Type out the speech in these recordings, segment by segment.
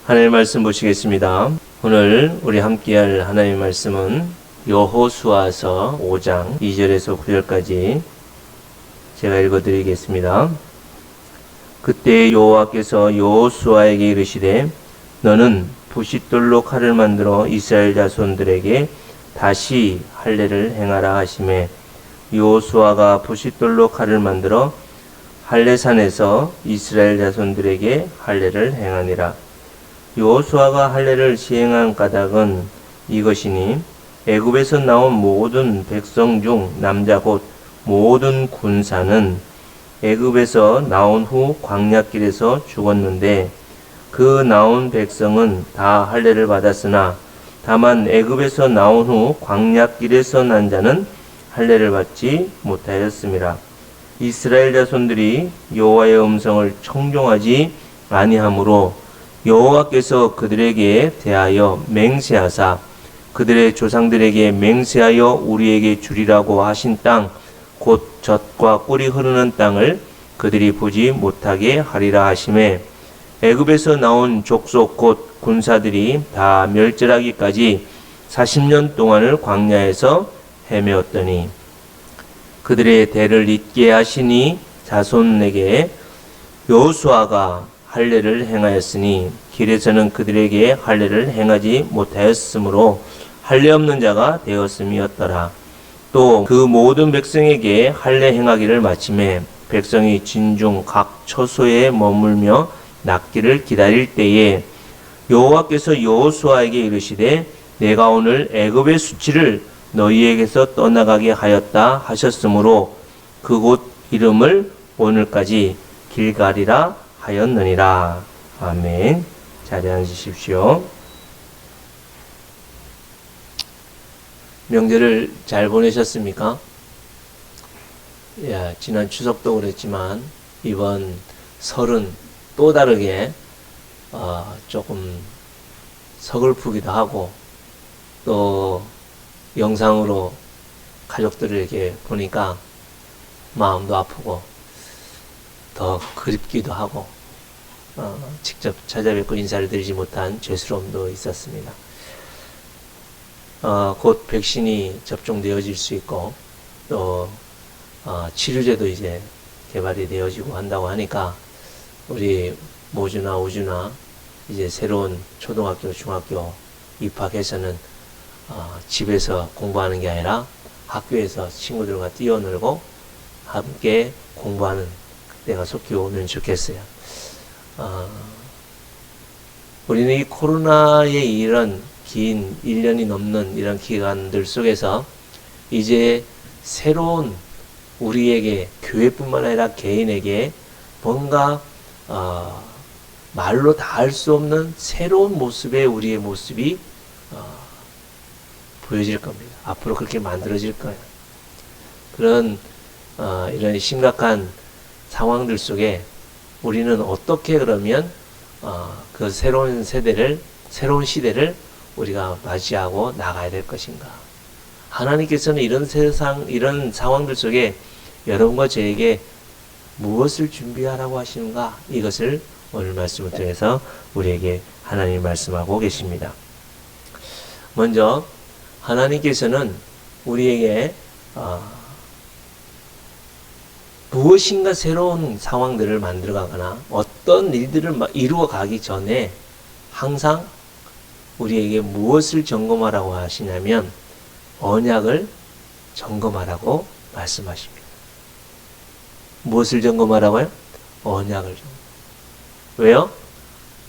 하나님의 말씀 보시겠습니다. 오늘 우리 함께할 하나님의 말씀은 여호수아서 5장 2절에서 9절까지 제가 읽어드리겠습니다. 그때 여호와께서 여호수아에게 이르시되 너는 부싯돌로 칼을 만들어 이스라엘 자손들에게 다시 할례를 행하라 하시매 여호수아가 부싯돌로 칼을 만들어 할례산에서 이스라엘 자손들에게 할례를 행하니라. 여호수아가 할례를 시행한 까닭은 이것이니 애굽에서 나온 모든 백성 중 남자 곧 모든 군사는 애굽에서 나온 후 광야길에서 죽었는데 그 나온 백성은 다 할례를 받았으나 다만 애굽에서 나온 후 광야길에서 난 자는 할례를 받지 못하였음이라. 이스라엘 자손들이 여호와의 음성을 청종하지 아니하므로 여호와께서 그들에게 대하여 맹세하사 그들의 조상들에게 맹세하여 우리에게 주리라고 하신 땅 곧 젖과 꿀이 흐르는 땅을 그들이 보지 못하게 하리라 하시매 애굽에서 나온 족속 곧 군사들이 다 멸절하기까지 40년 동안을 광야에서 헤매었더니 그들의 대를 잇게 하시니 자손에게 여호수아가 할례를 행하였으니 길에서는 그들에게 할례를 행하지 못하였으므로 할례 없는 자가 되었음이었더라. 또 그 모든 백성에게 할례 행하기를 마침에 백성이 진중 각 처소에 머물며 낫기를 기다릴 때에 여호와께서 여호수아에게 이르시되 내가 오늘 애굽의 수치를 너희에게서 떠나가게 하였다 하셨으므로 그곳 이름을 오늘까지 길갈이라 하였느니라. 아멘. 자리에 앉으십시오. 명절을 잘 보내셨습니까? 야, 지난 추석도 그랬지만 이번 설은 또 다르게 조금 서글프기도 하고 또 영상으로 가족들을 이렇게 보니까 마음도 아프고 더 그립기도 하고 직접 찾아뵙고 인사를 드리지 못한 죄스러움도 있었습니다. 곧 백신이 접종되어질 수 있고 또 치료제도 이제 개발이 되어지고 한다고 하니까 우리 모주나 우주나 이제 새로운 초등학교, 중학교 입학해서는 집에서 공부하는 게 아니라 학교에서 친구들과 뛰어놀고 함께 공부하는 때가 속히 오면 좋겠어요. 우리는 이 코로나의 이런 긴 1년이 넘는 이런 기간들 속에서 이제 새로운 우리에게 교회뿐만 아니라 개인에게 뭔가 말로 다 할 수 없는 새로운 모습의 우리의 모습이 보여질 겁니다. 앞으로 그렇게 만들어질 거예요. 그런 이런 심각한 상황들 속에 우리는 어떻게 그러면 그 새로운 시대를 우리가 맞이하고 나가야 될 것인가? 하나님께서는 이런 세상, 이런 상황들 속에 여러분과 저에게 무엇을 준비하라고 하시는가? 이것을 오늘 말씀을 통해서 우리에게 하나님이 말씀하고 계십니다. 먼저 하나님께서는 우리에게 무엇인가 새로운 상황들을 만들어가거나 어떤 일들을 이루어 가기 전에 항상 우리에게 무엇을 점검하라고 하시냐면 언약을 점검하라고 말씀하십니다. 무엇을 점검하라고요? 언약을 점검. 왜요?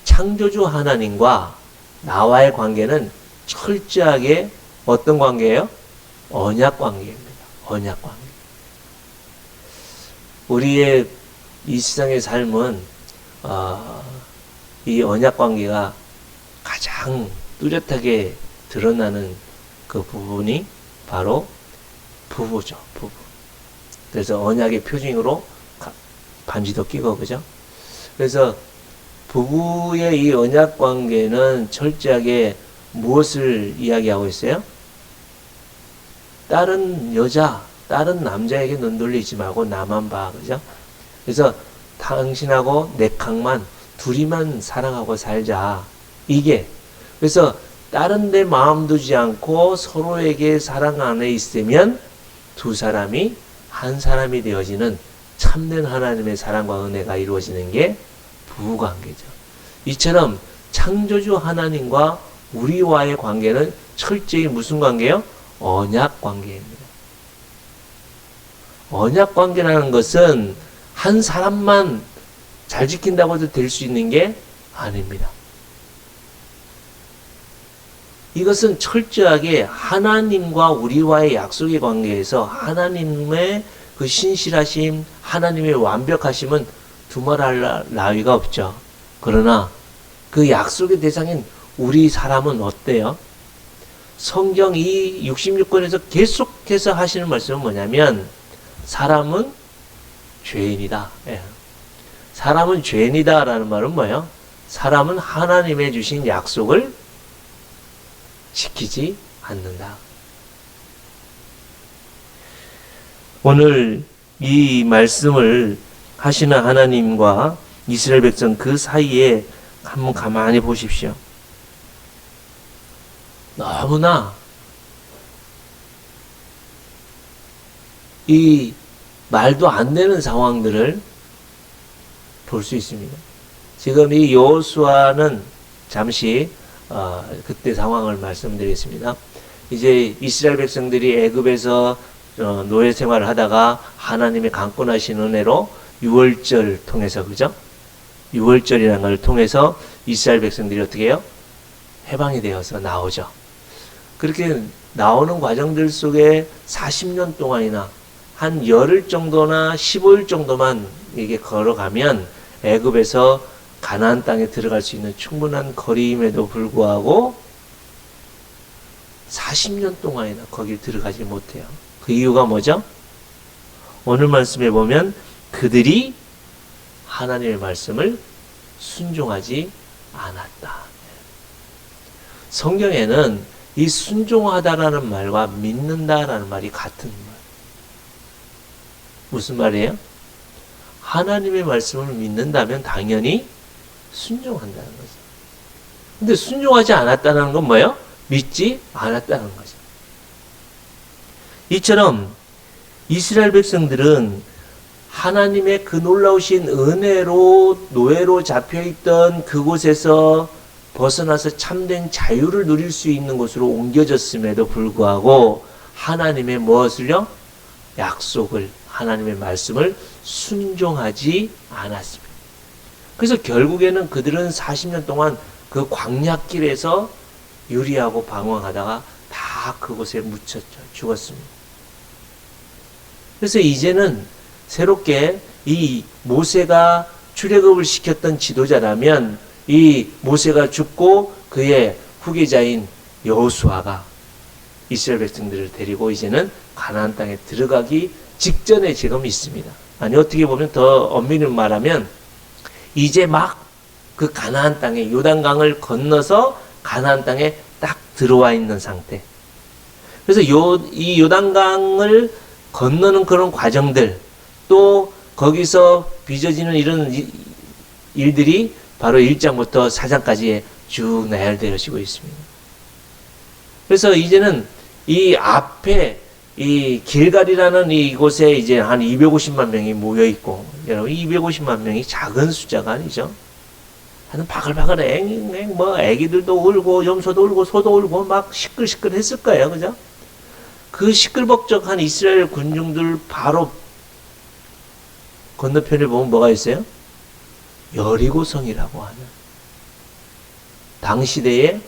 창조주 하나님과 나와의 관계는 철저하게 어떤 관계예요? 언약 관계입니다. 언약 관계. 우리의 이 세상의 삶은 이 언약 관계가 가장 뚜렷하게 드러나는 그 부분이 바로 부부죠. 부부. 그래서 언약의 표징으로 반지도 끼고 그죠? 그래서 부부의 이 언약 관계는 철저하게 무엇을 이야기하고 있어요? 다른 여자, 다른 남자에게 눈 돌리지 말고 나만 봐. 그죠? 그래서 당신하고 내 캉만 둘이만 사랑하고 살자. 이게 그래서 다른 데 마음 두지 않고 서로에게 사랑 안에 있으면 두 사람이 한 사람이 되어지는 참된 하나님의 사랑과 은혜가 이루어지는 게 부부관계죠. 이처럼 창조주 하나님과 우리와의 관계는 철저히 무슨 관계요? 언약 관계입니다. 언약 관계라는 것은 한 사람만 잘 지킨다고 해도 될 수 있는 게 아닙니다. 이것은 철저하게 하나님과 우리와의 약속의 관계에서 하나님의 그 신실하심, 하나님의 완벽하심은 두말할 나위가 없죠. 그러나 그 약속의 대상인 우리 사람은 어때요? 성경 이 66권에서 계속해서 하시는 말씀은 뭐냐면 사람은 죄인이다. 예. 사람은 죄인이다 라는 말은 뭐예요? 사람은 하나님의 주신 약속을 지키지 않는다. 오늘 이 말씀을 하시는 하나님과 이스라엘 백성 그 사이에 한번 가만히 보십시오. 너무나 이 말도 안 되는 상황들을 볼 수 있습니다. 지금 이 여호수아는 잠시 그때 상황을 말씀드리겠습니다. 이제 이스라엘 백성들이 애굽에서 노예 생활을 하다가 하나님의 강권하신 은혜로 유월절 통해서 그죠? 유월절이라는 걸 통해서 이스라엘 백성들이 어떻게 해요? 해방이 되어서 나오죠. 그렇게 나오는 과정들 속에 40년 동안이나 한 열흘 정도나 15일 정도만 이게 걸어가면 애굽에서 가나안 땅에 들어갈 수 있는 충분한 거리임에도 불구하고 40년 동안이나 거길 들어가지 못해요. 그 이유가 뭐죠? 오늘 말씀에 보면 그들이 하나님의 말씀을 순종하지 않았다. 성경에는 이 순종하다라는 말과 믿는다라는 말이 같은 말. 무슨 말이에요? 하나님의 말씀을 믿는다면 당연히 순종한다는 거죠. 근데 순종하지 않았다는 건 뭐예요? 믿지 않았다는 거죠. 이처럼 이스라엘 백성들은 하나님의 그 놀라우신 은혜로 노예로 잡혀있던 그곳에서 벗어나서 참된 자유를 누릴 수 있는 곳으로 옮겨졌음에도 불구하고 하나님의 무엇을요? 약속을, 하나님의 말씀을 순종하지 않았습니다. 그래서 결국에는 그들은 40년 동안 그 광야길에서 유리하고 방황하다가 다 그곳에 묻혔죠. 죽었습니다. 그래서 이제는 새롭게 이 모세가 출애굽을 시켰던 지도자라면 이 모세가 죽고 그의 후계자인 여호수아가 이스라엘 백성들을 데리고 이제는 가나안 땅에 들어가기 직전에 지금 있습니다. 아니 어떻게 보면 더 엄밀히 말하면 이제 막 그 가나안 땅에 요단강을 건너서 가나안 땅에 딱 들어와 있는 상태. 그래서 이 요단강을 건너는 그런 과정들 또 거기서 빚어지는 이런 일들이 바로 1장부터 4장까지 쭉 나열되어지고 있습니다. 그래서 이제는 이 앞에 이 길갈이라는 이곳에 이제 한 250만 명이 모여 있고, 여러분 250만 명이 작은 숫자가 아니죠. 하여튼 바글바글 앵앵 뭐 애기들도 울고 염소도 울고 소도 울고 막 시끌시끌 했을 거예요. 그죠? 그 시끌벅적한 이스라엘 군중들 바로 건너편에 보면 뭐가 있어요? 여리고성이라고 하는 당시대에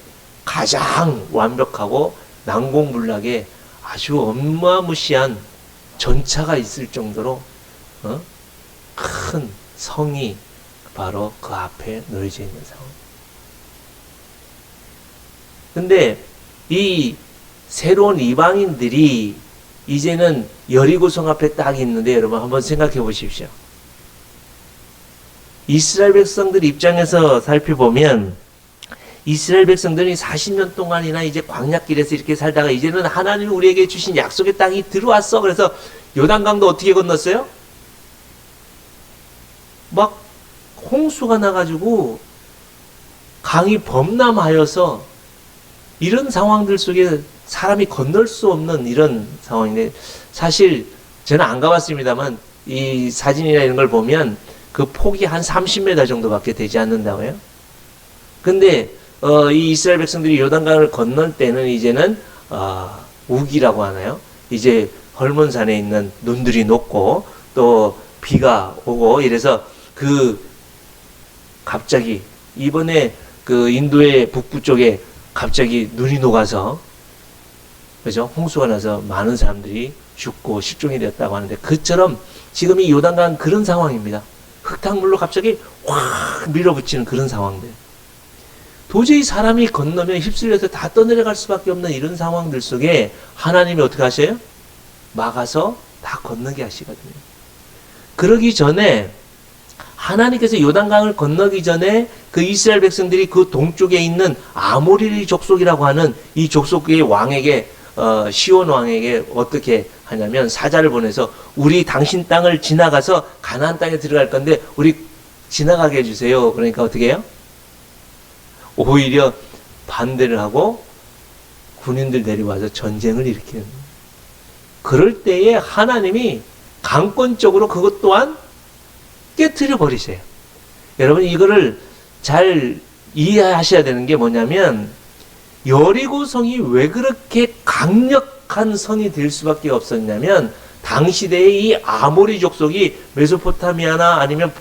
가장 완벽하고 난공불락의 아주 어마무시한 전차가 있을 정도로 큰 성이 바로 그 앞에 놓여져 있는 상황. 근데 이 새로운 이방인들이 이제는 여리고성 앞에 딱 있는데 여러분 한번 생각해 보십시오. 이스라엘 백성들 입장에서 살펴보면 이스라엘 백성들이 40년 동안이나 이제 광야길에서 이렇게 살다가 이제는 하나님이 우리에게 주신 약속의 땅이 들어왔어. 그래서 요단강도 어떻게 건넜어요? 막 홍수가 나가지고 강이 범람하여서 이런 상황들 속에 사람이 건널 수 없는 이런 상황인데, 사실 저는 안 가봤습니다만 이 사진이나 이런 걸 보면 그 폭이 한 30m 정도밖에 되지 않는다고요. 근데 이 이스라엘 백성들이 요단강을 건널 때는 이제는 우기라고 하나요? 이제 헐몬산에 있는 눈들이 녹고 또 비가 오고 이래서 갑자기 이번에 인도의 북부 쪽에 갑자기 눈이 녹아서, 그죠? 홍수가 나서 많은 사람들이 죽고 실종이 되었다고 하는데, 그처럼 지금 이 요단강 그런 상황입니다. 흙탕물로 갑자기 확 밀어붙이는 그런 상황들. 도저히 사람이 건너면 휩쓸려서 다 떠내려갈 수밖에 없는 이런 상황들 속에 하나님이 어떻게 하셔요? 막아서 다 건너게 하시거든요. 그러기 전에 하나님께서 요단강을 건너기 전에 그 이스라엘 백성들이 그 동쪽에 있는 아모리 족속이라고 하는 이 족속의 왕에게, 시온 왕에게 어떻게 하냐면 사자를 보내서 우리 당신 땅을 지나가서 가나안 땅에 들어갈 건데 우리 지나가게 해주세요. 그러니까 어떻게 해요? 오히려 반대를 하고 군인들 데려와서 전쟁을 일으키는. 그럴 때에 하나님이 강권적으로 그것 또한 깨트려 버리세요. 여러분 이거를 잘 이해하셔야 되는 게 뭐냐면, 여리고성이 왜 그렇게 강력한 성이 될 수밖에 없었냐면, 당시대의 이 아모리 족속이 메소포타미아나 아니면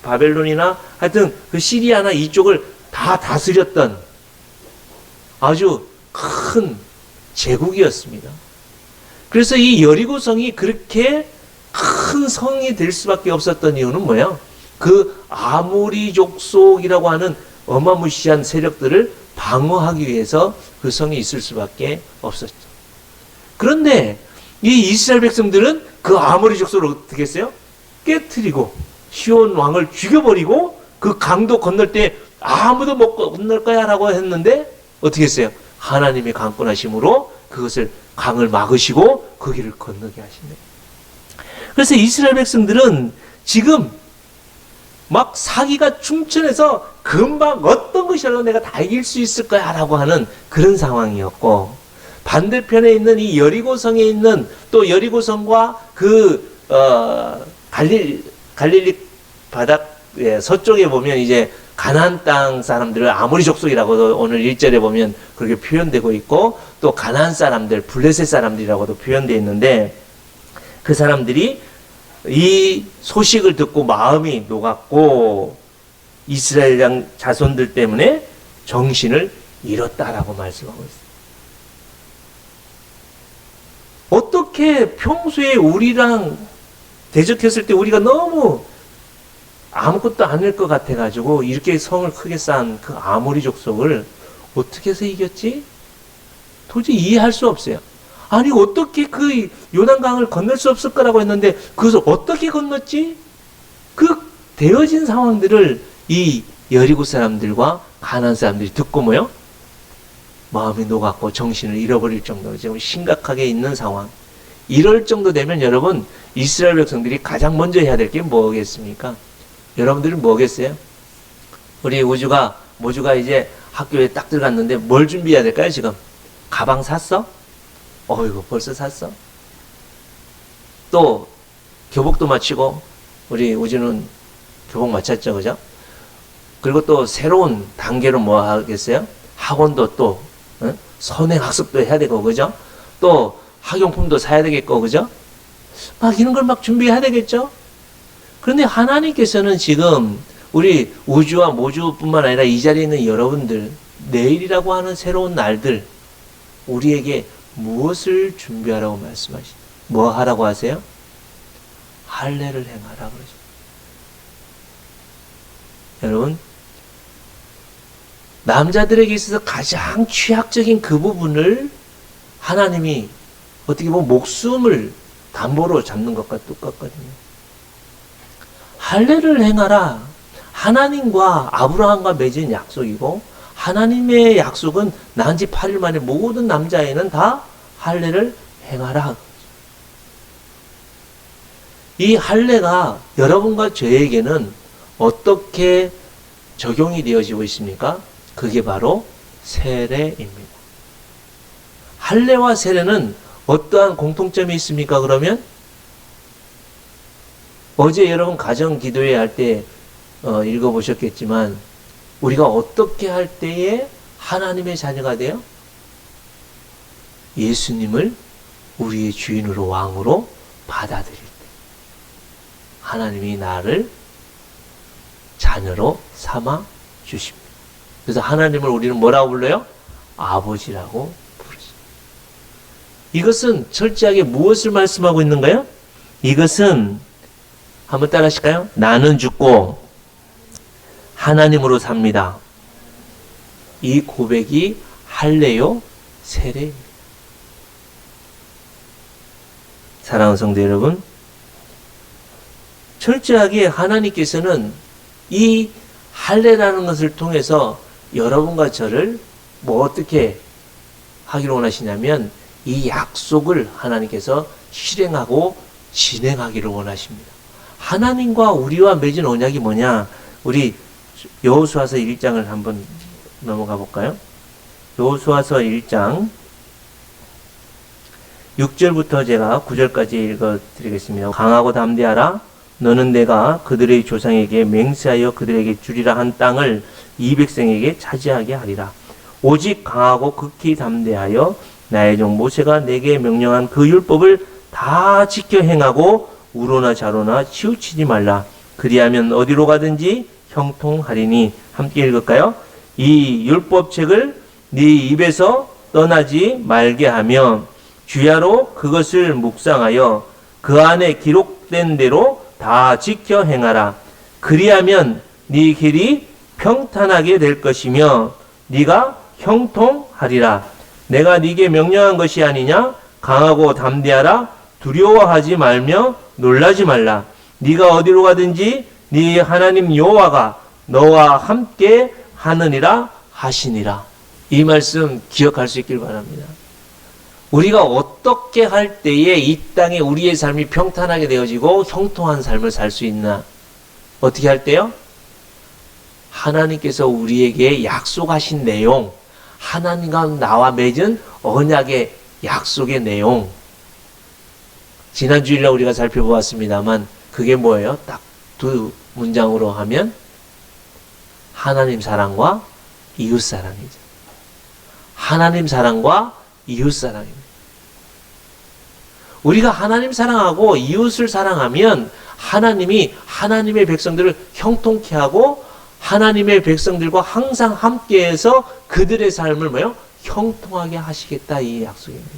바벨론이나 하여튼 그 시리아나 이쪽을 다 다스렸던 아주 큰 제국이었습니다. 그래서 이 여리고성이 그렇게 큰 성이 될 수밖에 없었던 이유는 뭐예요? 그 아모리 족속이라고 하는 어마무시한 세력들을 방어하기 위해서 그 성이 있을 수밖에 없었죠. 그런데 이 이스라엘 백성들은 그 아모리 족속을 어떻게 했어요? 깨트리고 시온 왕을 죽여버리고 그 강도 건널 때 아무도 못 건널 거야 라고 했는데 어떻게 했어요? 하나님의 강권하심으로 그것을 강을 막으시고 그 길을 건너게 하시네요. 그래서 이스라엘 백성들은 지금 막 사기가 충천해서 금방 어떤 것이라도 내가 다 이길 수 있을 거야 라고 하는 그런 상황이었고, 반대편에 있는 이 여리고성에 있는 또 여리고성과 갈릴리 바닥 서쪽에 보면 이제 가나안 땅 사람들을 아모리 족속이라고도 오늘 1절에 보면 그렇게 표현되고 있고, 또 가나안 사람들, 블레셋 사람들이라고도 표현되어 있는데, 그 사람들이 이 소식을 듣고 마음이 녹았고 이스라엘 자손들 때문에 정신을 잃었다라고 말씀하고 있습니다. 어떻게 평소에 우리랑 대적했을 때 우리가 너무 아무것도 아닐 것 같아가지고 이렇게 성을 크게 쌓은 그 아모리 족속을 어떻게 해서 이겼지? 도저히 이해할 수 없어요. 아니 어떻게 그 요단강을 건널 수 없을 거라고 했는데 그것을 어떻게 건넜지? 그 되어진 상황들을 이 여리고 사람들과 가나안 사람들이 듣고 뭐요? 마음이 녹았고 정신을 잃어버릴 정도로 지금 심각하게 있는 상황. 이럴 정도 되면 여러분, 이스라엘 백성들이 가장 먼저 해야 될 게 뭐겠습니까? 여러분들은 뭐겠어요? 우리 모주가 이제 학교에 딱 들어갔는데 뭘 준비해야 될까요 지금? 가방 샀어? 어이구 벌써 샀어? 또 교복도 마치고, 우리 우주는 교복 마쳤죠, 그죠? 그리고 또 새로운 단계로 뭐 하겠어요? 학원도 또 선행학습도 해야 되고, 그죠? 또 학용품도 사야 되겠고, 그죠? 막 이런 걸 막 준비해야 되겠죠? 그런데 하나님께서는 지금 우리 우주와 모주뿐만 아니라 이 자리에 있는 여러분들, 내일이라고 하는 새로운 날들, 우리에게 무엇을 준비하라고 말씀하시죠? 뭐 하라고 하세요? 할례를 행하라 그러죠. 여러분, 남자들에게 있어서 가장 취약적인 그 부분을 하나님이 어떻게 보면 목숨을 담보로 잡는 것과 똑같거든요. 할례를 행하라. 하나님과 아브라함과 맺은 약속이고, 하나님의 약속은 난 지 8일 만에 모든 남자애는 다 할례를 행하라. 이 할례가 여러분과 저에게는 어떻게 적용이 되어지고 있습니까? 그게 바로 세례입니다. 할례와 세례는 어떠한 공통점이 있습니까? 그러면 어제 여러분 가정 기도회 할 때 읽어보셨겠지만 우리가 어떻게 할 때에 하나님의 자녀가 돼요? 예수님을 우리의 주인으로 왕으로 받아들일 때 하나님이 나를 자녀로 삼아 주십니다. 그래서 하나님을 우리는 뭐라고 불러요? 아버지라고 부르십니다. 이것은 철저하게 무엇을 말씀하고 있는가요? 이것은 한번 따라 하실까요? 나는 죽고 하나님으로 삽니다. 이 고백이 할례요 세례입니다. 사랑하는 성도 여러분, 철저하게 하나님께서는 이 할례라는 것을 통해서 여러분과 저를 어떻게 하기를 원하시냐면 이 약속을 하나님께서 실행하고 진행하기를 원하십니다. 하나님과 우리와 맺은 언약이 뭐냐? 우리 여호수아서 1장을 한번 넘어가 볼까요? 여호수아서 1장 6절부터 제가 9절까지 읽어드리겠습니다. 강하고 담대하라. 너는 내가 그들의 조상에게 맹세하여 그들에게 주리라 한 땅을 이 백성에게 차지하게 하리라. 오직 강하고 극히 담대하여 나의 종 모세가 내게 명령한 그 율법을 다 지켜 행하고 우로나 좌로나 치우치지 말라. 그리하면 어디로 가든지 형통하리니. 함께 읽을까요? 이 율법책을 네 입에서 떠나지 말게 하며 주야로 그것을 묵상하여 그 안에 기록된 대로 다 지켜 행하라. 그리하면 네 길이 평탄하게 될 것이며 네가 형통하리라. 내가 네게 명령한 것이 아니냐? 강하고 담대하라. 두려워하지 말며 놀라지 말라. 네가 어디로 가든지 네 하나님 여호와가 너와 함께 하느니라 하시니라. 이 말씀 기억할 수 있길 바랍니다. 우리가 어떻게 할 때에 이 땅에 우리의 삶이 평탄하게 되어지고 형통한 삶을 살 수 있나? 어떻게 할 때요? 하나님께서 우리에게 약속하신 내용, 하나님과 나와 맺은 언약의 약속의 내용, 지난 주일날 우리가 살펴보았습니다만 그게 뭐예요? 딱 두 문장으로 하면 하나님 사랑과 이웃 사랑이죠. 하나님 사랑과 이웃 사랑입니다. 우리가 하나님 사랑하고 이웃을 사랑하면 하나님이 하나님의 백성들을 형통케 하고 하나님의 백성들과 항상 함께해서 그들의 삶을 뭐요? 형통하게 하시겠다, 이 약속입니다.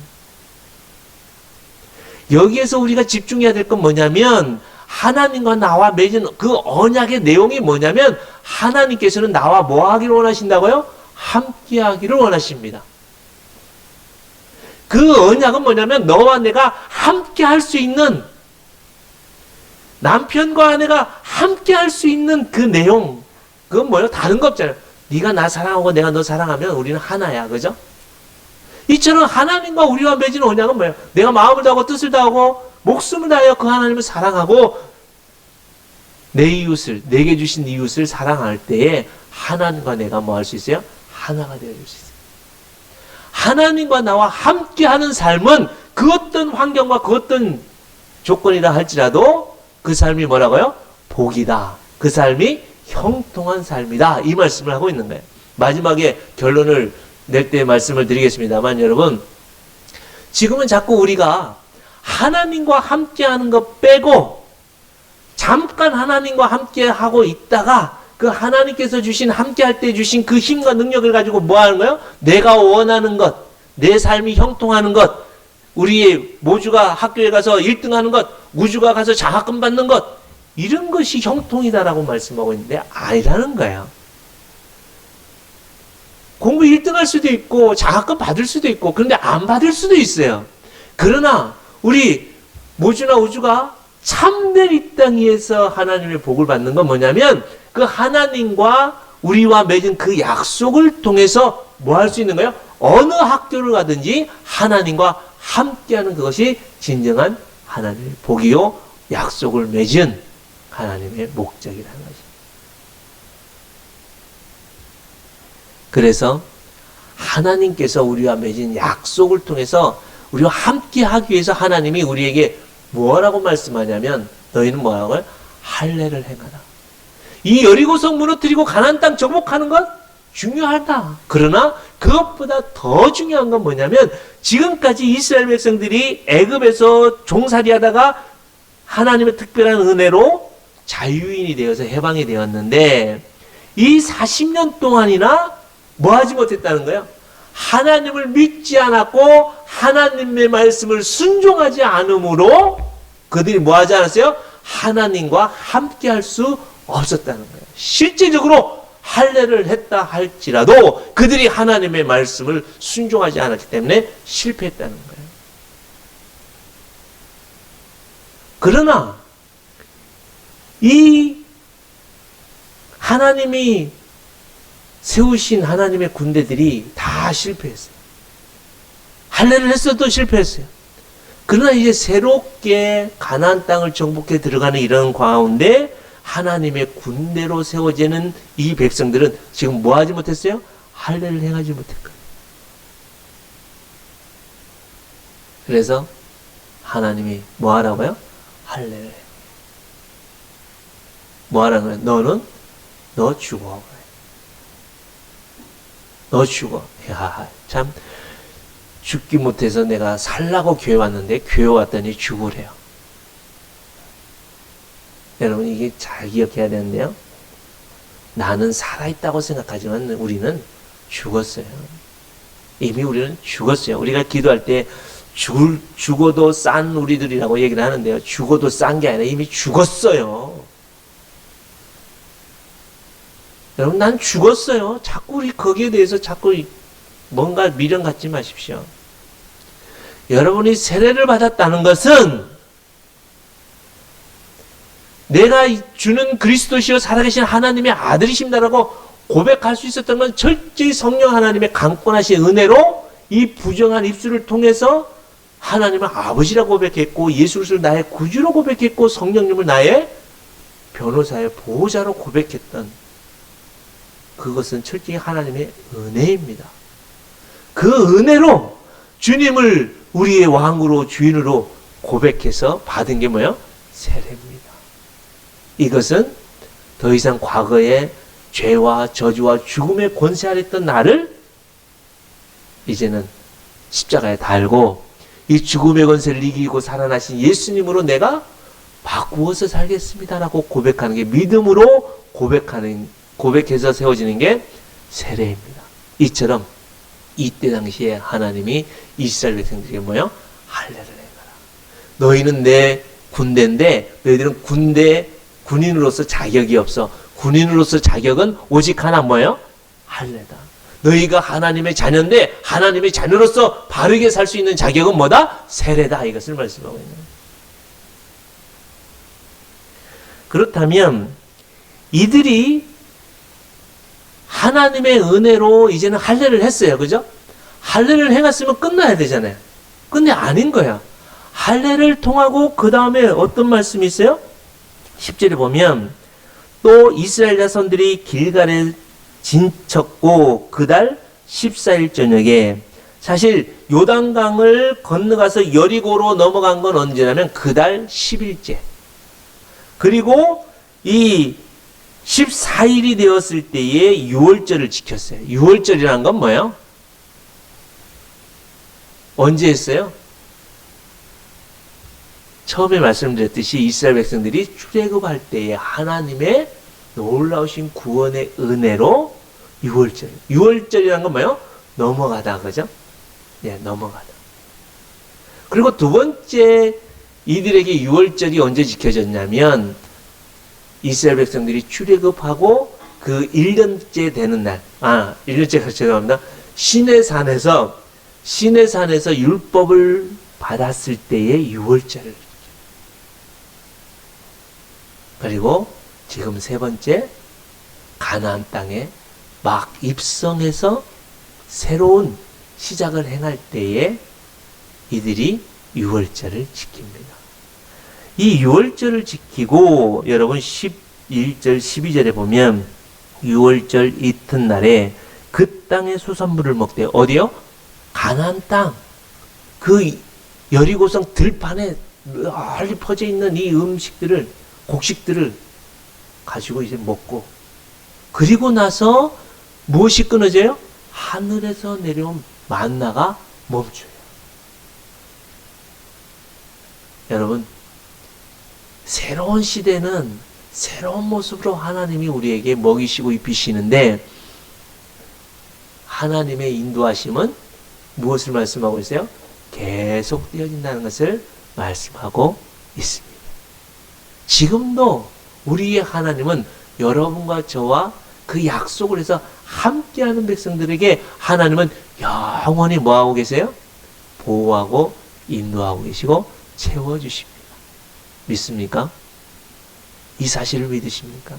여기에서 우리가 집중해야 될 건 뭐냐면 하나님과 나와 맺은 그 언약의 내용이 뭐냐면 하나님께서는 나와 뭐 하기를 원하신다고요? 함께 하기를 원하십니다. 그 언약은 뭐냐면 너와 내가 함께 할 수 있는, 남편과 아내가 함께 할 수 있는 그 내용, 그건 뭐예요? 다른 거 없잖아요. 네가 나 사랑하고 내가 너 사랑하면 우리는 하나야, 그죠? 이처럼 하나님과 우리와 맺은 언약은 뭐예요? 내가 마음을 다하고 뜻을 다하고 목숨을 다하여 그 하나님을 사랑하고 내 이웃을, 내게 주신 이웃을 사랑할 때에 하나님과 내가 뭐 할 수 있어요? 하나가 되어줄 수 있어요. 하나님과 나와 함께하는 삶은 그 어떤 환경과 그 어떤 조건이라 할지라도 그 삶이 뭐라고요? 복이다. 그 삶이 형통한 삶이다. 이 말씀을 하고 있는 거예요. 마지막에 결론을 낼 때 말씀을 드리겠습니다만 여러분, 지금은 자꾸 우리가 하나님과 함께하는 것 빼고 잠깐 하나님과 함께하고 있다가 그 하나님께서 주신 함께할 때 주신 그 힘과 능력을 가지고 뭐 하는 거예요? 내가 원하는 것, 내 삶이 형통하는 것, 우리의 모주가 학교에 가서 1등하는 것, 우주가 가서 장학금 받는 것, 이런 것이 형통이다라고 말씀하고 있는데 아니라는 거예요. 공부 1등할 수도 있고 장학금 받을 수도 있고 그런데 안 받을 수도 있어요. 그러나 우리 모주나 우주가 참된 이 땅 위에서 하나님의 복을 받는 건 뭐냐면 그 하나님과 우리와 맺은 그 약속을 통해서 뭐 할 수 있는 거예요? 어느 학교를 가든지 하나님과 함께하는 그것이 진정한 하나님의 복이요 약속을 맺은 하나님의 목적이라는 것입니다. 그래서 하나님께서 우리와 맺은 약속을 통해서 우리와 함께 하기 위해서 하나님이 우리에게 뭐라고 말씀하냐면 너희는 뭐라고요? 할례를 행하라. 이 여리고성 무너뜨리고 가나안 땅 정복하는 것 중요하다. 그러나 그것보다 더 중요한 건 뭐냐면 지금까지 이스라엘 백성들이 애굽에서 종살이하다가 하나님의 특별한 은혜로 자유인이 되어서 해방이 되었는데 이 40년 동안이나 뭐 하지 못했다는 거예요? 하나님을 믿지 않았고 하나님의 말씀을 순종하지 않으므로 그들이 뭐 하지 않았어요? 하나님과 함께 할 수 없었다는 거예요. 실제적으로 할례를 했다 할지라도 그들이 하나님의 말씀을 순종하지 않았기 때문에 실패했다는 거예요. 그러나 이 하나님이 세우신 하나님의 군대들이 다 실패했어요. 할례를 했어도 실패했어요. 그러나 이제 새롭게 가나안 땅을 정복해 들어가는 이런 가운데 하나님의 군대로 세워지는 이 백성들은 지금 뭐 하지 못했어요? 할례를 행하지 못했거든요. 그래서 하나님이 뭐 하라고요? 할례를 해. 뭐 하라는 거예요? 너 죽어. 너 죽어. 야, 참 죽기 못해서 내가 살라고 교회 왔는데 교회 왔더니 죽으래요. 여러분 이게 잘 기억해야 되는데요. 나는 살아있다고 생각하지만 우리는 죽었어요. 이미 우리는 죽었어요. 우리가 기도할 때 죽어도 싼 우리들이라고 얘기를 하는데요. 죽어도 싼 게 아니라 이미 죽었어요. 여러분 난 죽었어요. 자꾸 우리 거기에 대해서 자꾸 뭔가 미련 갖지 마십시오. 여러분이 세례를 받았다는 것은 내가 주는 그리스도시요 살아계신 하나님의 아들이십니다라고 고백할 수 있었던 건 철저히 성령 하나님의 강권하신 은혜로 이 부정한 입술을 통해서 하나님을 아버지라고 고백했고 예수 그리스도를 나의 구주로 고백했고 성령님을 나의 변호사의 보호자로 고백했던 그것은 철저히 하나님의 은혜입니다. 그 은혜로 주님을 우리의 왕으로 주인으로 고백해서 받은 게 뭐예요? 세례입니다. 이것은 더 이상 과거의 죄와 저주와 죽음의 권세 아래 있던 나를 이제는 십자가에 달고 이 죽음의 권세를 이기고 살아나신 예수님으로 내가 바꾸어서 살겠습니다라고 고백하는 게 믿음으로 고백해서 세워지는 게 세례입니다. 이처럼 이때 당시에 하나님이 이스라엘 백성들에게 뭐요? 할례를 해가라. 너희는 내 군대인데 너희들은 군인으로서 자격이 없어. 군인으로서 자격은 오직 하나 뭐예요? 할례다. 너희가 하나님의 자녀인데 하나님의 자녀로서 바르게 살 수 있는 자격은 뭐다? 세례다. 이것을 말씀하고 있는 거예요. 그렇다면 이들이 하나님의 은혜로 이제는 할례를 했어요. 그죠? 할례를 해갔으면 끝나야 되잖아요. 근데 아닌 거야. 할례를 통하고 그 다음에 어떤 말씀이 있어요? 10절에 보면 또 이스라엘 자손들이 길갈에 진쳤고 그달 14일 저녁에 사실 요단강을 건너가서 여리고로 넘어간 건 언제냐면 그달 10일째. 그리고 이 14일이 되었을 때에 유월절을 지켰어요. 유월절이라는 건 뭐예요? 언제 했어요? 처음에 말씀드렸듯이 이스라엘 백성들이 출애굽할 때에 하나님의 놀라우신 구원의 은혜로 유월절. 유월절이라는 건 뭐예요? 넘어가다. 그죠? 예, 넘어가다. 그리고 두 번째 이들에게 유월절이 언제 지켜졌냐면 이스라엘 백성들이 출애굽하고 그 1년째 되는 날. 1년째가 죄송합니다. 시내산에서 율법을 받았을 때의 유월절을. 그리고 지금 세 번째 가나안 땅에 막 입성해서 새로운 시작을 행할 때에 이들이 유월절을 지킵니다. 이 유월절을 지키고 여러분 11절 12절에 보면 유월절 이튿날에 그 땅의 소산물을 먹되. 어디요? 가나안 땅. 그 여리고성 들판에 널리 퍼져 있는 이 음식들을, 곡식들을 가지고 이제 먹고, 그리고 나서 무엇이 끊어져요? 하늘에서 내려온 만나가 멈춰요. 여러분, 새로운 시대는 새로운 모습으로 하나님이 우리에게 먹이시고 입히시는데, 하나님의 인도하심은 무엇을 말씀하고 있어요? 계속 되어진다는 것을 말씀하고 있습니다. 지금도 우리의 하나님은 여러분과 저와 그 약속을 해서 함께하는 백성들에게 하나님은 영원히 뭐하고 계세요? 보호하고 인도하고 계시고 채워주십니다. 믿습니까? 이 사실을 믿으십니까?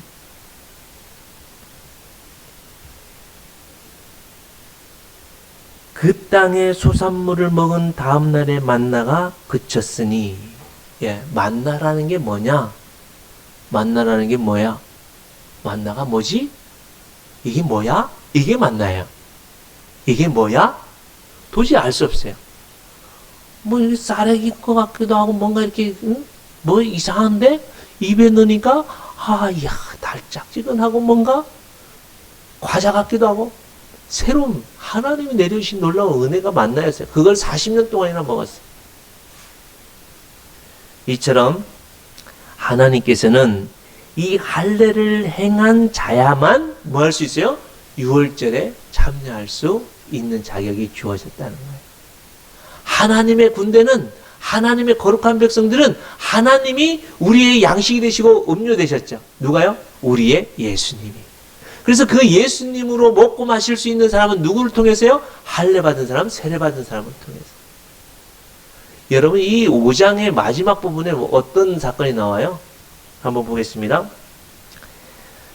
그 땅의 소산물을 먹은 다음 날에 만나가 그쳤으니, 만나라는 게 뭐냐? 만나라는 게 뭐야? 만나가 뭐지? 이게 뭐야? 이게 만나야. 이게 뭐야? 도저히 알 수 없어요. 뭐 이게 쌀액일 것 같기도 하고 뭔가 이렇게 뭐 이상한데 입에 넣으니까 이야 달짝지근하고 뭔가 과자 같기도 하고 새로운 하나님이 내려주신 놀라운 은혜가 만나였어요. 그걸 40년 동안이나 먹었어요. 이처럼 하나님께서는 이 할례를 행한 자야만 뭐 할 수 있어요? 유월절에 참여할 수 있는 자격이 주어졌다는 거예요. 하나님의 군대는, 하나님의 거룩한 백성들은 하나님이 우리의 양식이 되시고 음료 되셨죠. 누가요? 우리의 예수님이. 그래서 그 예수님으로 먹고 마실 수 있는 사람은 누구를 통해서요? 할례 받은 사람, 세례 받은 사람을 통해서. 여러분, 이 5장의 마지막 부분에 어떤 사건이 나와요? 한번 보겠습니다.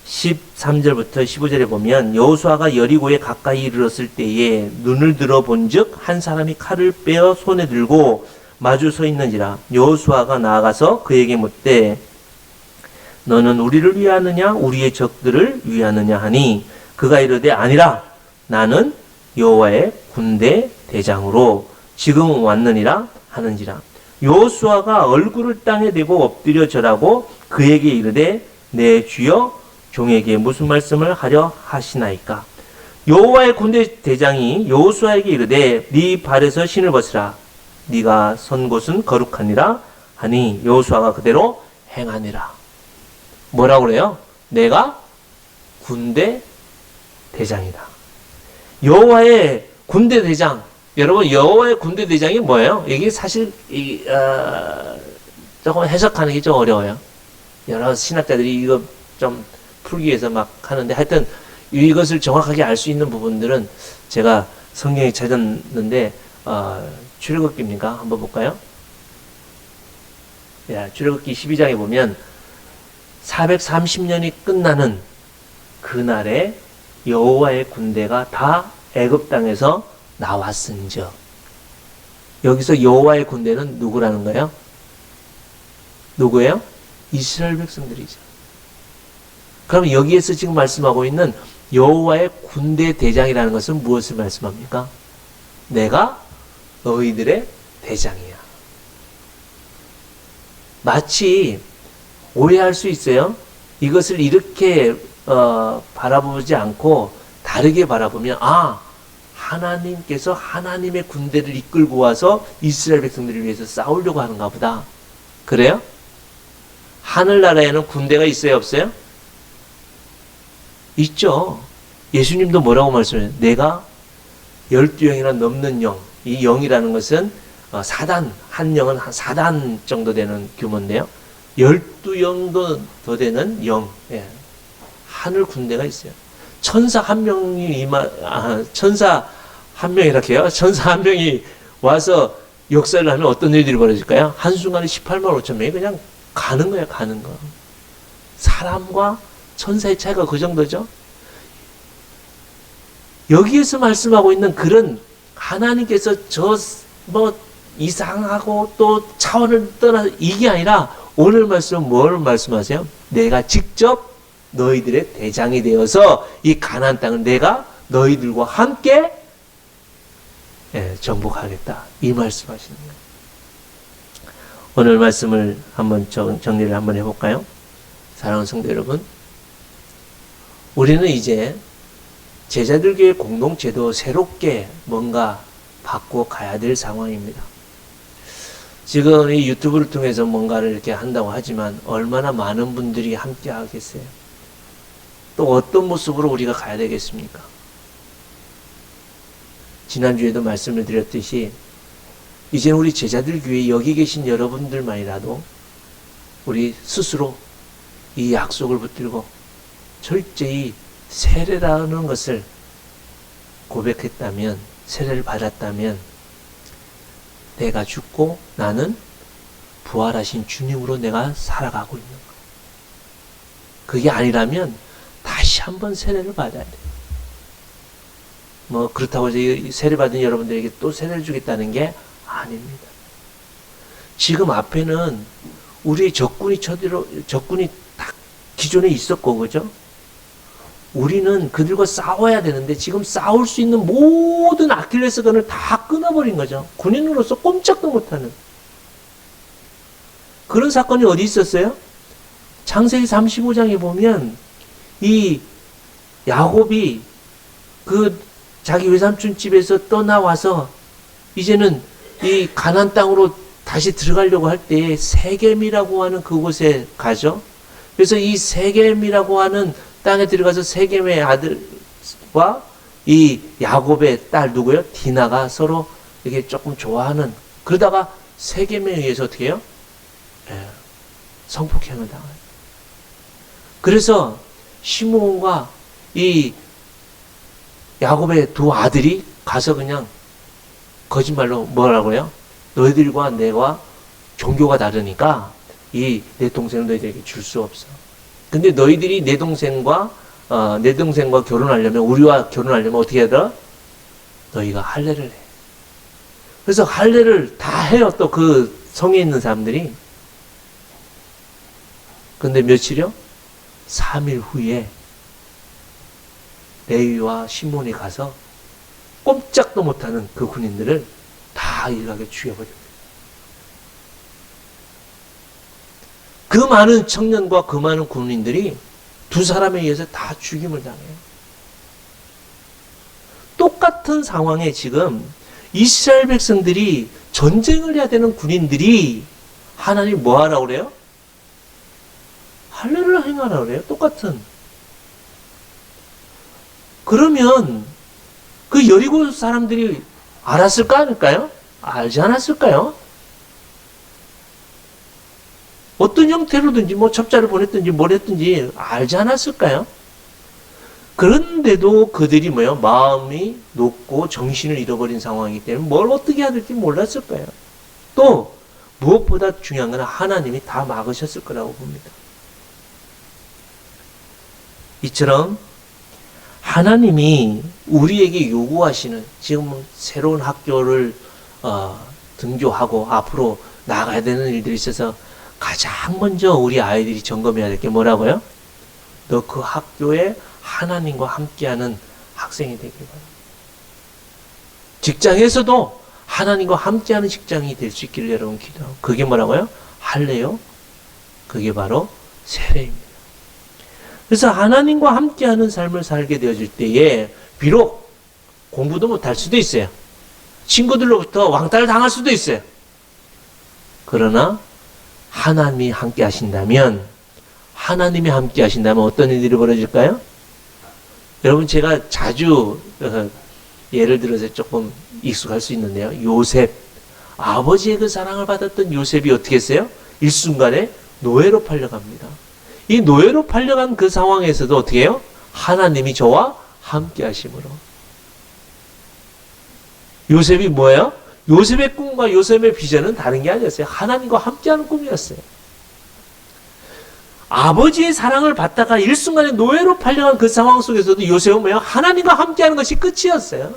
13절부터 15절에 보면 여호수아가 여리고에 가까이 이르렀을 때에 눈을 들어 본즉 한 사람이 칼을 빼어 손에 들고 마주 서 있는지라. 여호수아가 나아가서 그에게 묻되 너는 우리를 위하느냐 우리의 적들을 위하느냐 하니 그가 이르되 아니라 나는 여호와의 군대 대장으로 지금 왔느니라 하는지라. 여호수아가 얼굴을 땅에 대고 엎드려 절하고 그에게 이르되 내 주여 종에게 무슨 말씀을 하려 하시나이까. 여호와의 군대 대장이 여호수아에게 이르되 네 발에서 신을 벗으라. 네가 선 곳은 거룩하니라 하니 여호수아가 그대로 행하니라. 뭐라고 그래요? 내가 군대 대장이다. 여호와의 군대 대장. 여러분, 여호와의 군대 대장이 뭐예요? 이게 사실 조금 해석하는 게 좀 어려워요. 여러 신학자들이 이거 좀 풀기 위해서 막 하는데, 하여튼 이것을 정확하게 알 수 있는 부분들은 제가 성경에 찾았는데 출애굽기입니까? 한번 볼까요? 출애굽기 12장에 보면 430년이 끝나는 그날에 여호와의 군대가 다 애굽 땅에서 나왔은즉. 여기서 여호와의 군대는 누구라는 거예요? 누구예요? 이스라엘 백성들이죠. 그럼 여기에서 지금 말씀하고 있는 여호와의 군대 대장이라는 것은 무엇을 말씀합니까? 내가 너희들의 대장이야. 마치 오해할 수 있어요. 이것을 이렇게 바라보지 않고 다르게 바라보면 하나님께서 하나님의 군대를 이끌고 와서 이스라엘 백성들을 위해서 싸우려고 하는가 보다. 그래요? 하늘나라에는 군대가 있어요, 없어요? 있죠. 예수님도 뭐라고 말씀해요? 내가 12영이나 넘는 영. 이 영이라는 것은 사단, 한 영은 한 4단 정도 되는 규모인데요. 12영도 더 되는 영. 하늘 군대가 있어요. 천사 한 명이 천사 한 명이라고 해요. 천사 한 명이 와서 역사를 하면 어떤 일들이 벌어질까요? 한순간에 18만 5천 명이 그냥 가는 거예요, 가는 거. 사람과 천사의 차이가 그 정도죠. 여기에서 말씀하고 있는 그런 하나님께서 이상하고 또 차원을 떠나 이게 아니라 오늘 말씀은 뭘 말씀하세요? 내가 직접 너희들의 대장이 되어서 이 가나안 땅을 내가 너희들과 함께 정복하겠다. 이 말씀하시는 거예요. 오늘 말씀을 한번 정리를 한번 해볼까요? 사랑하는 성도 여러분, 우리는 이제 제자들교회 공동체도 새롭게 뭔가 바꿔 가야 될 상황입니다. 지금 이 유튜브를 통해서 뭔가를 이렇게 한다고 하지만 얼마나 많은 분들이 함께 하겠어요? 또 어떤 모습으로 우리가 가야 되겠습니까? 지난주에도 말씀을 드렸듯이 이제는 우리 제자들 교회 여기 계신 여러분들만이라도 우리 스스로 이 약속을 붙들고 철저히 세례라는 것을 고백했다면, 세례를 받았다면 내가 죽고 나는 부활하신 주님으로 내가 살아가고 있는 거예요. 그게 아니라면 다시 한번 세례를 받아야 돼요. 뭐 그렇다고 해서 세례 받은 여러분들에게 또 세례를 주겠다는 게 아닙니다. 지금 앞에는 우리의 적군이 딱 기존에 있었고, 그죠? 우리는 그들과 싸워야 되는데 지금 싸울 수 있는 모든 아킬레스건을 다 끊어버린 거죠. 군인으로서 꼼짝도 못하는 그런 사건이 어디 있었어요? 창세기 35장에 보면 이 야곱이 그 자기 외삼촌 집에서 떠나와서 이제는 이 가나안 땅으로 다시 들어가려고 할 때 세겜이라고 하는 그곳에 가죠. 그래서 이 세겜이라고 하는 땅에 들어가서 세겜의 아들과 이 야곱의 딸 누구요? 디나가 서로 이게 조금 좋아하는, 그러다가 세겜에 의해서 어떻게 해요? 성폭행을 당해요. 그래서 시므온과 이 야곱의 두 아들이 가서 그냥 거짓말로 뭐라고 해요? 너희들과 내가 종교가 다르니까 이 내 동생을 너희들에게 줄 수 없어. 근데 너희들이 내 동생과 결혼하려면, 우리와 결혼하려면 어떻게 해야 돼? 너희가 할례를 해. 그래서 할례를 다 해요. 또 그 성에 있는 사람들이. 근데 며칠이요? 3일 후에 레위와 시몬이 가서 꼼짝도 못하는 그 군인들을 다 일하게 죽여버립니다. 그 많은 청년과 그 많은 군인들이 두 사람에 의해서 다 죽임을 당해요. 똑같은 상황에 지금 이스라엘 백성들이 전쟁을 해야 되는 군인들이 하나님 뭐 하라고 그래요? 할례를 행하라고 그래요. 똑같은. 그러면 그 여리고 사람들이 알았을까 아닐까요? 알지 않았을까요? 어떤 형태로든지 뭐 첩자를 보냈든지 뭘 했든지 알지 않았을까요? 그런데도 그들이 뭐요? 마음이 높고 정신을 잃어버린 상황이기 때문에 뭘 어떻게 해야 될지 몰랐을 거예요. 또 무엇보다 중요한 건 하나님이 다 막으셨을 거라고 봅니다. 이처럼 하나님이 우리에게 요구하시는, 지금 새로운 학교를 등교하고 앞으로 나가야 되는 일들이 있어서 가장 먼저 우리 아이들이 점검해야 될 게 뭐라고요? 너 그 학교에 하나님과 함께하는 학생이 되길 바랍니다. 직장에서도 하나님과 함께하는 직장이 될 수 있기를 여러분 기도하고, 그게 뭐라고요? 할례요? 그게 바로 세례입니다. 그래서 하나님과 함께하는 삶을 살게 되어질 때에 비록 공부도 못할 수도 있어요. 친구들로부터 왕따를 당할 수도 있어요. 그러나 하나님이 함께 하신다면, 어떤 일들이 벌어질까요? 여러분, 제가 자주 예를 들어서 조금 익숙할 수 있는데요. 요셉, 아버지의 그 사랑을 받았던 요셉이 어떻게 했어요? 일순간에 노예로 팔려갑니다. 이 노예로 팔려간 그 상황에서도 어떻게 해요? 하나님이 저와 함께 하심으로. 요셉이 뭐예요? 요셉의 꿈과 요셉의 비전은 다른 게 아니었어요. 하나님과 함께하는 꿈이었어요. 아버지의 사랑을 받다가 일순간에 노예로 팔려간 그 상황 속에서도 요셉은 뭐예요? 하나님과 함께하는 것이 끝이었어요.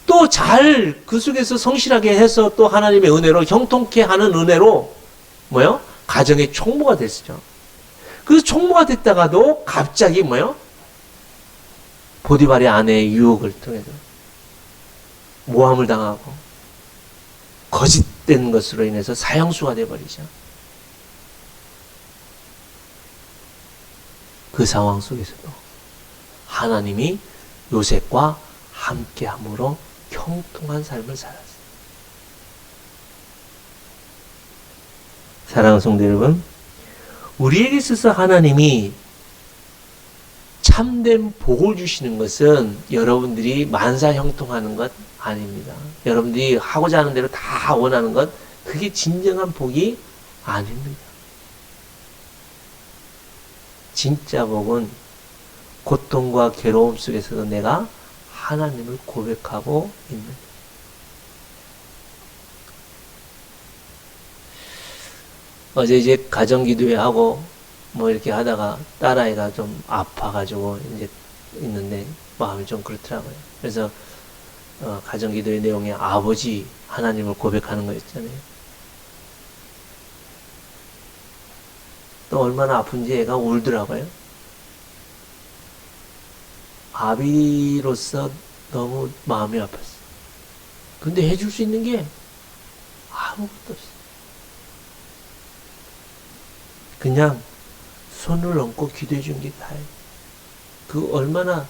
또 잘 그 속에서 성실하게 해서 또 하나님의 은혜로, 형통케 하는 은혜로 뭐요? 가정의 총무가 됐죠. 그 총무가 됐다가도 갑자기 뭐요? 보디발의 아내의 유혹을 통해서 모함을 당하고 거짓된 것으로 인해서 사형수가 되어버리죠. 그 상황 속에서도 하나님이 요셉과 함께함으로 형통한 삶을 살았어요. 사랑하는 성도 여러분, 우리에게 있어서 하나님이 참된 복을 주시는 것은 여러분들이 만사 형통하는 것 아닙니다. 여러분들이 하고자 하는 대로 다 원하는 것, 그게 진정한 복이 아닙니다. 진짜 복은 고통과 괴로움 속에서도 내가 하나님을 고백하고 있는 것. 어제 이제 가정기도회 하고 뭐 이렇게 하다가 딸아이가 좀 아파가지고 이제 있는데 마음이 좀 그렇더라고요. 그래서 가정기도회 내용에 아버지 하나님을 고백하는 거였잖아요. 또 얼마나 아픈지 애가 울더라고요. 아비로서 너무 마음이 아팠어. 근데 해줄 수 있는 게 아무것도 없어. 그냥 손을 얹고 기도해 준 게 다예요. 그 얼마나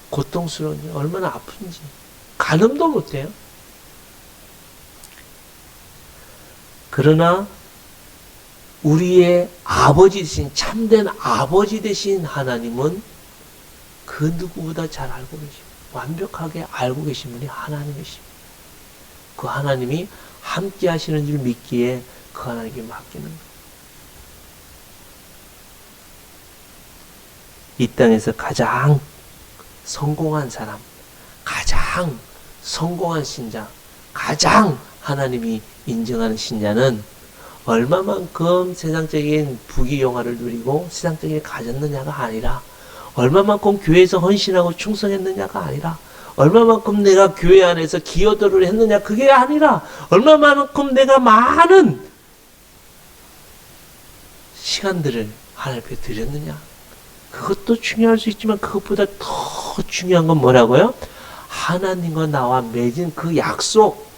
고통스러운지, 얼마나 아픈지 가늠도 못해요. 그러나 우리의 아버지 되신, 참된 아버지 되신 하나님은 그 누구보다 잘 알고 계시고 완벽하게 알고 계신 분이 하나님이십니다. 그 하나님이 함께 하시는 줄 믿기에 그 하나님께 맡기는 거예요. 이 땅에서 가장 성공한 사람, 가장 성공한 신자, 가장 하나님이 인정하는 신자는 얼마만큼 세상적인 부귀영화를 누리고 세상적인 가졌느냐가 아니라, 얼마만큼 교회에서 헌신하고 충성했느냐가 아니라, 얼마만큼 내가 교회 안에서 기여도를 했느냐, 그게 아니라 얼마만큼 내가 많은 시간들을 하나님 앞에 드렸느냐, 그것도 중요할 수 있지만 그것보다 더 중요한 건 뭐라고요? 하나님과 나와 맺은 그 약속,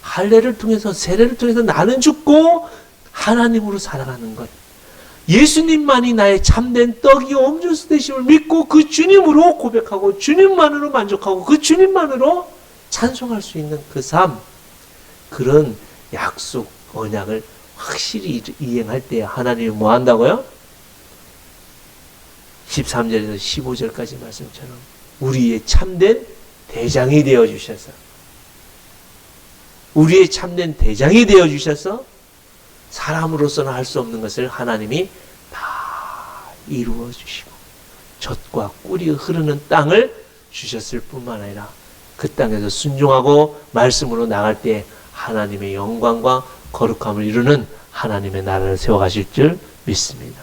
할례를 통해서, 세례를 통해서 나는 죽고 하나님으로 살아가는 것, 예수님만이 나의 참된 떡이 음주수 되심을 믿고 그 주님으로 고백하고 주님만으로 만족하고 그 주님만으로 찬송할 수 있는 그 삶, 그런 약속, 언약을 확실히 이행할 때 하나님이 뭐 한다고요? 13절에서 15절까지 말씀처럼 우리의 참된 대장이 되어주셔서, 우리의 참된 대장이 되어주셔서 사람으로서는 할 수 없는 것을 하나님이 다 이루어 주시고 젖과 꿀이 흐르는 땅을 주셨을 뿐만 아니라 그 땅에서 순종하고 말씀으로 나갈 때 하나님의 영광과 거룩함을 이루는 하나님의 나라를 세워가실 줄 믿습니다.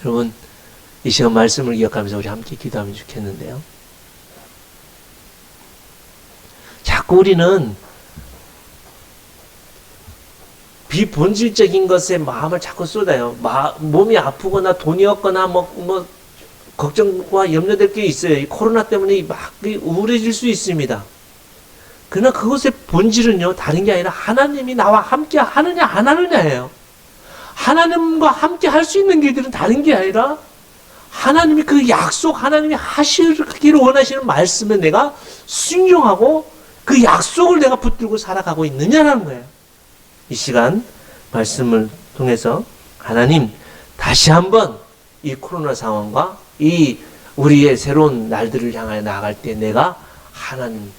여러분, 이 시간 말씀을 기억하면서 우리 함께 기도하면 좋겠는데요. 자꾸 우리는 비본질적인 것에 마음을 자꾸 쏟아요. 몸이 아프거나 돈이 없거나 뭐 걱정과 염려될 게 있어요. 이 코로나 때문에 막 우울해질 수 있습니다. 그러나 그것의 본질은요, 다른 게 아니라 하나님이 나와 함께 하느냐 안 하느냐예요. 하나님과 함께 할 수 있는 길들은 다른 게 아니라 하나님이 그 약속, 하나님이 하시기를 원하시는 말씀에 내가 순종하고 그 약속을 내가 붙들고 살아가고 있느냐라는 거예요. 이 시간 말씀을 통해서 하나님, 다시 한번 이 코로나 상황과 이 우리의 새로운 날들을 향하여 나아갈 때 내가 하나님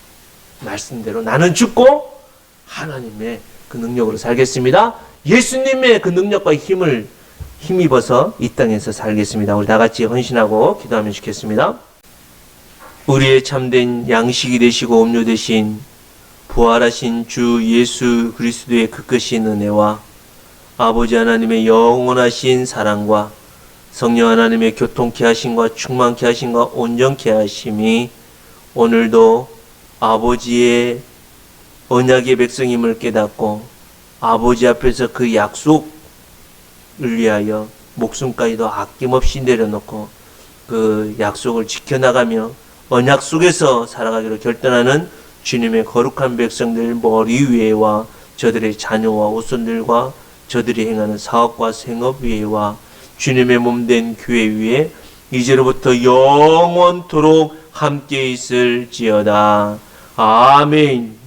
말씀대로 나는 죽고 하나님의 그 능력으로 살겠습니다. 예수님의 그 능력과 힘을 힘입어서 이 땅에서 살겠습니다. 우리 다 같이 헌신하고 기도하면 좋겠습니다. 우리의 참된 양식이 되시고 음료 되신 부활하신 주 예수 그리스도의 그 크신 은혜와 아버지 하나님의 영원하신 사랑과 성령 하나님의 교통케 하심과 충만케 하심과 온전케 하심이 오늘도 아버지의 언약의 백성임을 깨닫고 아버지 앞에서 그 약속을 위하여 목숨까지도 아낌없이 내려놓고 그 약속을 지켜나가며 언약 속에서 살아가기로 결단하는 주님의 거룩한 백성들 머리 위에와 저들의 자녀와 오손들과 저들이 행하는 사업과 생업 위에와 주님의 몸된 교회 위에 이제로부터 영원토록 함께 있을지어다. 아멘.